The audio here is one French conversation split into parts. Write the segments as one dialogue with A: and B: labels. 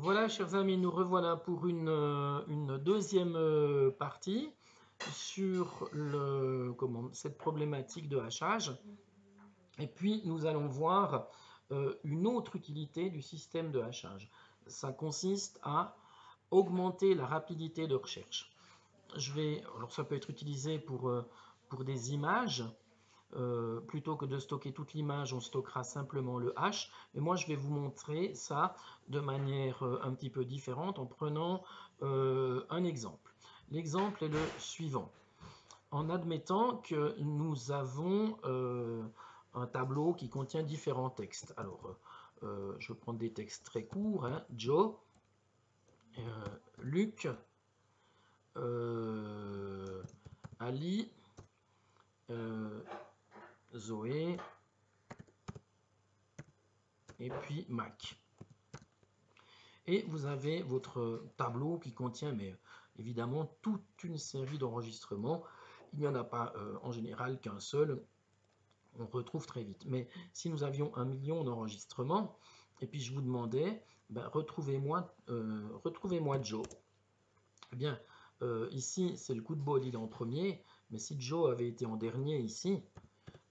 A: Voilà, chers amis, nous revoilà pour une deuxième partie sur cette problématique de hachage. Et puis, nous allons voir une autre utilité du système de hachage. Ça consiste à augmenter la rapidité de recherche. Alors ça peut être utilisé pour des images. Plutôt que de stocker toute l'image, on stockera simplement le hash. Mais moi, je vais vous montrer ça de manière un petit peu différente en prenant un exemple. L'exemple est le suivant. En admettant que nous avons un tableau qui contient différents textes. Alors, je vais prendre des textes très courts. Hein. Joe, Luc, Ali, Zoé, et puis Mac. Et vous avez votre tableau qui contient, mais évidemment, toute une série d'enregistrements. Il n'y en a pas en général qu'un seul, on retrouve très vite. Mais si nous avions 1 million d'enregistrements, et puis je vous demandais, ben, retrouvez-moi Joe. Eh bien, ici, c'est le coup de bol, il est en premier, mais si Joe avait été en dernier ici,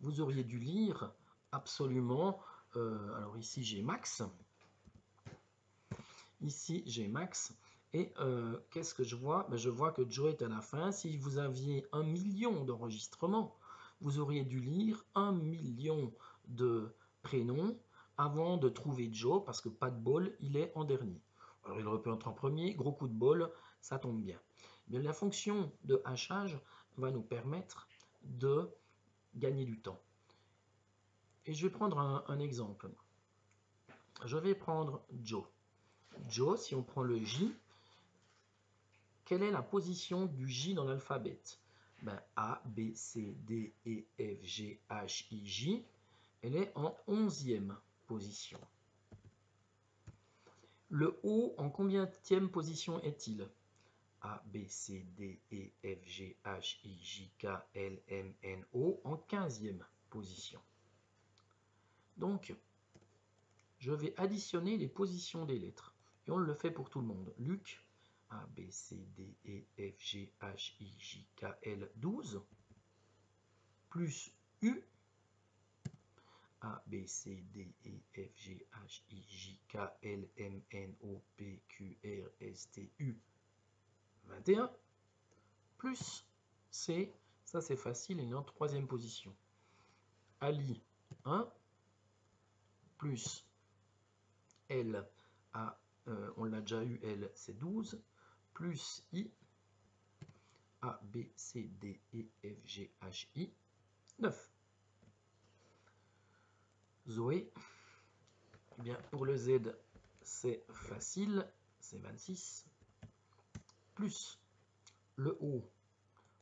A: vous auriez dû lire absolument. Alors ici, j'ai Max. Ici, j'ai Max. Et qu'est-ce que je vois? Ben, je vois que Joe est à la fin. Si vous aviez 1 million d'enregistrements, vous auriez dû lire 1 million de prénoms avant de trouver Joe, parce que pas de bol, il est en dernier. Alors il aurait pu être en premier, gros coup de bol, ça tombe bien. Mais la fonction de hachage va nous permettre de gagner du temps. Et je vais prendre un exemple. Je vais prendre Joe. Joe, si on prend le J, quelle est la position du J dans l'alphabet? Ben, A, B, C, D, E, F, G, H, I, J. Elle est en 11e position. Le O, en combienième position est-il? A, B, C, D, E, F, G, H, I, J, K, L, M, N, O, en 15e position. Donc, je vais additionner les positions des lettres. Et on le fait pour tout le monde. Luc, A, B, C, D, E, F, G, H, I, J, K, L, 12, plus U, A, B, C, D, E, F, G, H, I, J, K, L, M, N, O, P, Q, R, S, T, U, 21, plus C, ça c'est facile, il est en 3e position. Ali, 1, plus L, on l'a déjà eu, L, c'est 12, plus I, A, B, C, D, E, F, G, H, I, 9. Zoé, eh bien pour le Z, c'est facile, c'est 26, plus le O,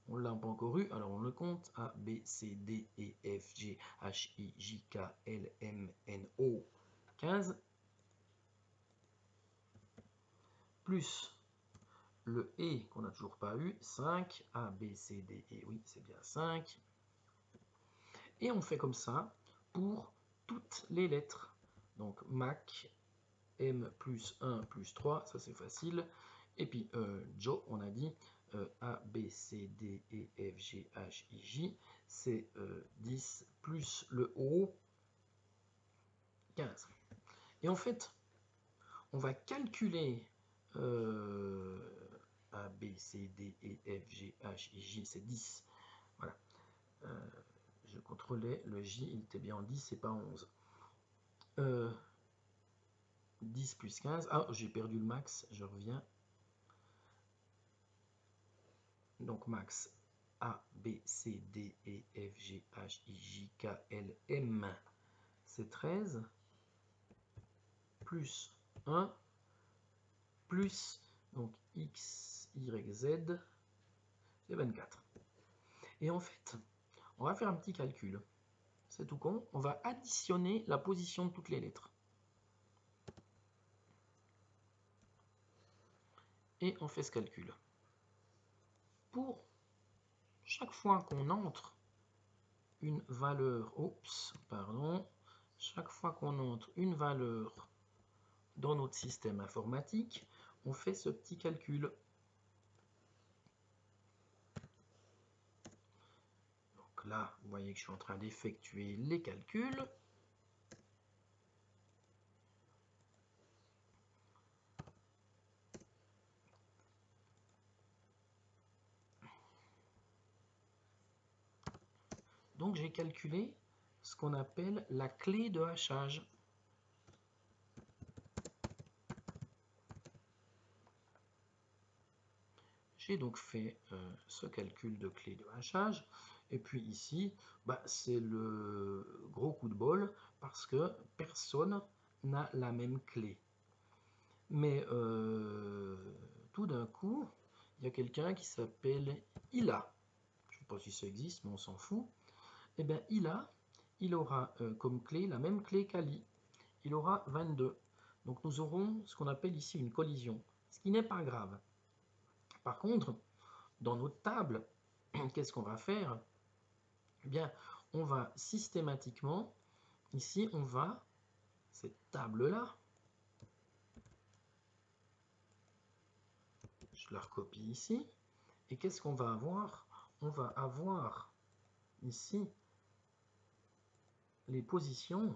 A: on ne l'a pas encore eu, alors on le compte, A, B, C, D, E, F, G, H, I, J, K, L, M, N, O, 15, plus le E qu'on n'a toujours pas eu, 5, A, B, C, D, E, oui, c'est bien 5. Et on fait comme ça pour toutes les lettres. Donc Mac, M plus 1 plus 3, ça c'est facile. Et puis Joe, on a dit A, B, C, D, E, F, G, H, I, J, c'est 10 plus le O, 15. Et en fait, on va calculer A, B, C, D, E, F, G, H, I, J, c'est 10. Voilà. Je contrôlais, le J, il était bien en 10, c'est pas en 11. 10 plus 15. Ah, j'ai perdu le max, je reviens. Donc max A, B, C, D, E, F, G, H, I, J, K, L, M, c'est 13. Plus 1, plus donc X, Y, Z, c'est 24. Et en fait, on va faire un petit calcul. C'est tout con. On va additionner la position de toutes les lettres. Et on fait ce calcul. Pour chaque fois qu'on entre une valeur, chaque fois qu'on entre une valeur dans notre système informatique, on fait ce petit calcul. Donc là, vous voyez que je suis en train d'effectuer les calculs. Donc j'ai calculé ce qu'on appelle la clé de hachage. J'ai donc fait ce calcul de clé de hachage. Et puis ici, c'est le gros coup de bol parce que personne n'a la même clé. Mais tout d'un coup, il y a quelqu'un qui s'appelle Ila. Je ne sais pas si ça existe, mais on s'en fout. Et bien Ila, il aura comme clé la même clé qu'Ali. Il aura 22. Donc nous aurons ce qu'on appelle ici une collision, ce qui n'est pas grave. Par contre, dans notre table, qu'est-ce qu'on va faire? Eh bien, on va systématiquement, ici, cette table-là, je la recopie ici, et qu'est-ce qu'on va avoir? On va avoir ici les positions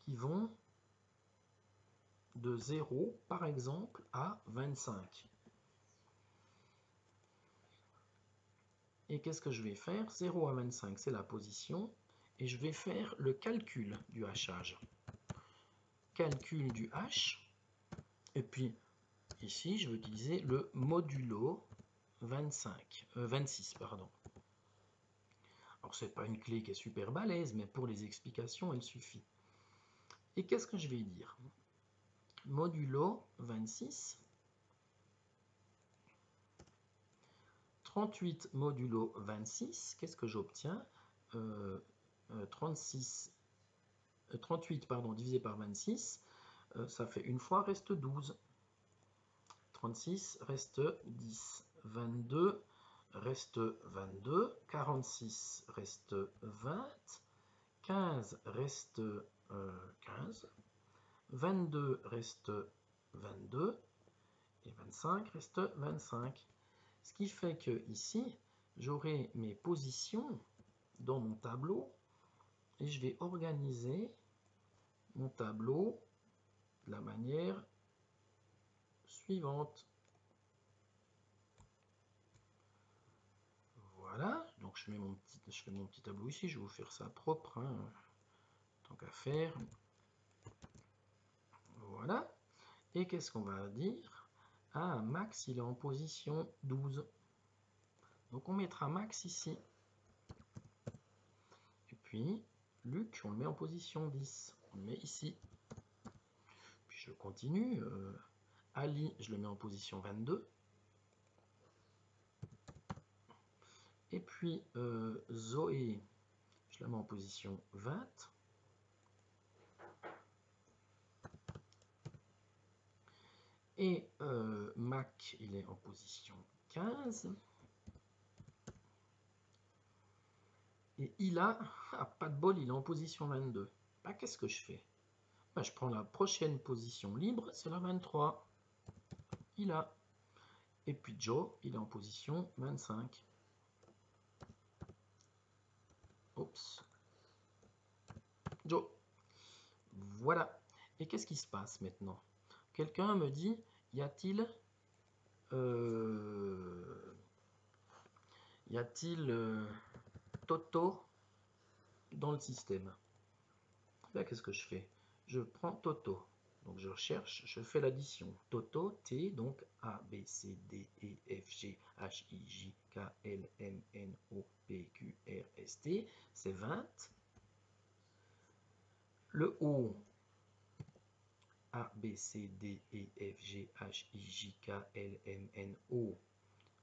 A: qui vont de 0, par exemple, à 25. Et qu'est-ce que je vais faire? 0 à 25, c'est la position, et je vais faire le calcul du hachage. Calcul du h, et puis ici, je vais utiliser le modulo 26. Pardon. Alors, ce n'est pas une clé qui est super balèze, mais pour les explications, elle suffit. Et qu'est-ce que je vais dire? Modulo 26, 38 modulo 26, qu'est-ce que j'obtiens? 38 divisé par 26, ça fait une fois, reste 12. 36 reste 10. 22 reste 22. 46 reste 20. 15 reste 15. 22 reste 22. Et 25 reste 25. Ce qui fait que ici, j'aurai mes positions dans mon tableau et je vais organiser mon tableau de la manière suivante. Voilà, donc je fais mon petit tableau ici, je vais vous faire ça propre, hein, tant qu'à faire. Voilà, et qu'est-ce qu'on va dire? Ah, Max, il est en position 12. Donc on mettra Max ici. Et puis, Luc, on le met en position 10. On le met ici. Puis je continue. Ali, je le mets en position 22. Et puis, Zoé, je la mets en position 20. Et Mac, il est en position 15. Et Ila, pas de bol, il est en position 22. Qu'est-ce que je fais? Je prends la prochaine position libre, c'est la 23. Ila. Et puis Joe, il est en position 25. Oups. Joe. Voilà. Et qu'est-ce qui se passe maintenant? Quelqu'un me dit, y a-t-il Toto dans le système? Là, qu'est-ce que je fais? Je prends Toto. Donc je recherche, je fais l'addition. Toto, T, donc A, B, C, D, E, F, G, H, I, J, K, L, M, N, O, P, Q, R, S, T, c'est 20. Le O, A, B, C, D, E, F, G, H, I, J, K, L, M, N, O,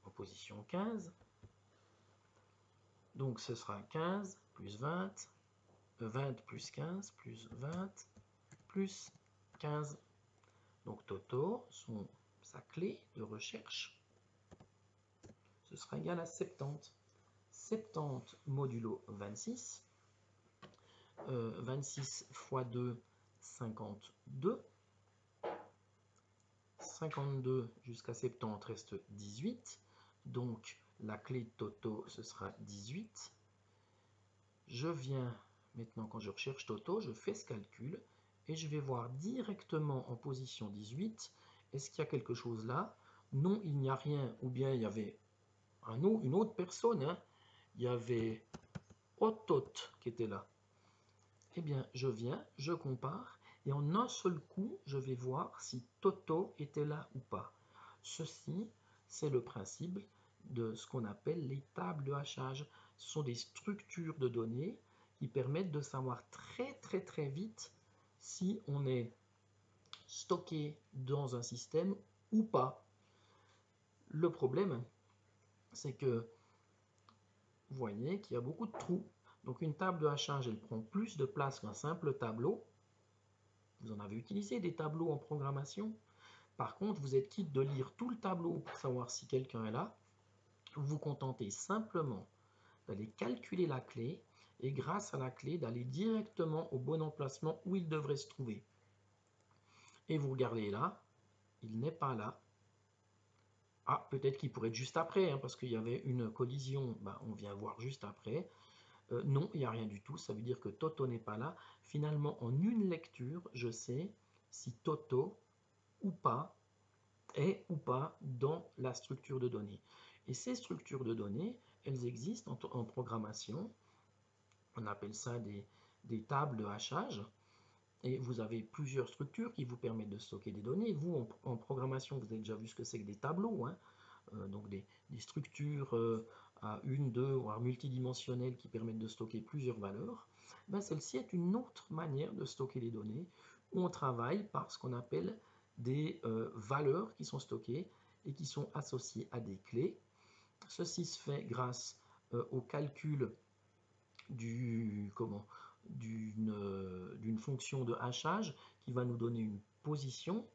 A: en position 15. Donc ce sera 15 plus 20, 20 plus 15 plus 20 plus 15. Donc Toto, sa clé de recherche, ce sera égal à 70. 70 modulo 26. 26 fois 2, 52. 52 jusqu'à 70 reste 18. Donc, la clé de Toto, ce sera 18. Je viens, maintenant quand je recherche Toto, je fais ce calcul et je vais voir directement en position 18, est-ce qu'il y a quelque chose là? Non, il n'y a rien, ou bien il y avait une autre personne, hein. Il y avait Otot qui était là. Eh bien, je viens, je compare, et en un seul coup, je vais voir si Toto était là ou pas. Ceci, c'est le principe de ce qu'on appelle les tables de hachage. Ce sont des structures de données qui permettent de savoir très vite si on est stocké dans un système ou pas. Le problème, c'est que vous voyez qu'il y a beaucoup de trous. Donc une table de hachage, elle prend plus de place qu'un simple tableau. Vous en avez utilisé des tableaux en programmation. Par contre, vous êtes quitte de lire tout le tableau pour savoir si quelqu'un est là. Vous vous contentez simplement d'aller calculer la clé et grâce à la clé d'aller directement au bon emplacement où il devrait se trouver. Et vous regardez là, il n'est pas là. Ah, peut-être qu'il pourrait être juste après, hein, parce qu'il y avait une collision. Ben, on vient voir juste après. Non, il n'y a rien du tout. Ça veut dire que Toto n'est pas là. Finalement, en une lecture, je sais si Toto ou pas est ou pas dans la structure de données. Et ces structures de données, elles existent en programmation. On appelle ça des tables de hachage. Et vous avez plusieurs structures qui vous permettent de stocker des données. Vous, en programmation, vous avez déjà vu ce que c'est que des tableaux, hein. Donc des structures à une, deux, voire multidimensionnelles qui permettent de stocker plusieurs valeurs. Ben, celle-ci est une autre manière de stocker les données où on travaille par ce qu'on appelle des valeurs qui sont stockées et qui sont associées à des clés. Ceci se fait grâce au calcul d'une fonction de hachage qui va nous donner une position.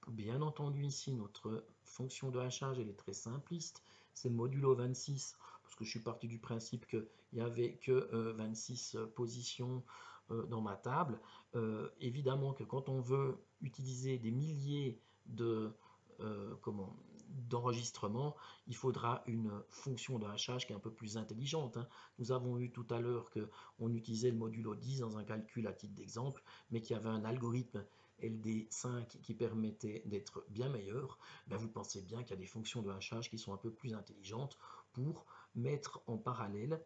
A: Bien entendu, ici, notre fonction de hachage, elle est très simpliste. C'est modulo 26, parce que je suis parti du principe qu'il n'y avait que 26 positions dans ma table. Évidemment que quand on veut utiliser des milliers d'enregistrements, il faudra une fonction de hachage qui est un peu plus intelligente, hein. Nous avons vu tout à l'heure qu'on utilisait le modulo 10 dans un calcul à titre d'exemple, mais qu'il y avait un algorithme LD5 qui permettait d'être bien meilleur. Ben vous pensez bien qu'il y a des fonctions de hachage qui sont un peu plus intelligentes pour mettre en parallèle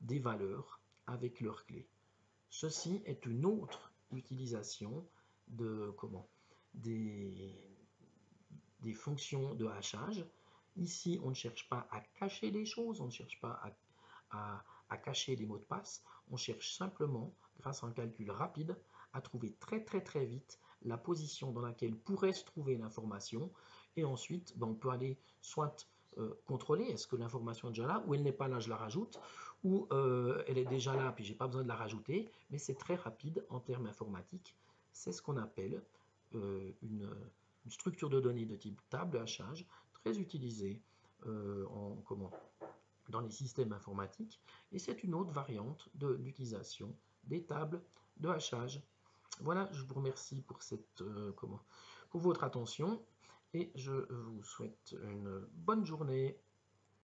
A: des valeurs avec leurs clés. Ceci est une autre utilisation des fonctions de hachage. Ici, on ne cherche pas à cacher des choses, on ne cherche pas à cacher des mots de passe, on cherche simplement, grâce à un calcul rapide, à trouver très vite la position dans laquelle pourrait se trouver l'information, et ensuite, on peut aller soit contrôler, est-ce que l'information est déjà là, ou elle n'est pas là, je la rajoute, ou elle est déjà là, puis j'ai pas besoin de la rajouter, mais c'est très rapide en termes informatiques. C'est ce qu'on appelle une structure de données de type table de hachage, très utilisée dans les systèmes informatiques, et c'est une autre variante de l'utilisation des tables de hachage. Voilà, je vous remercie pour pour votre attention, et je vous souhaite une bonne journée.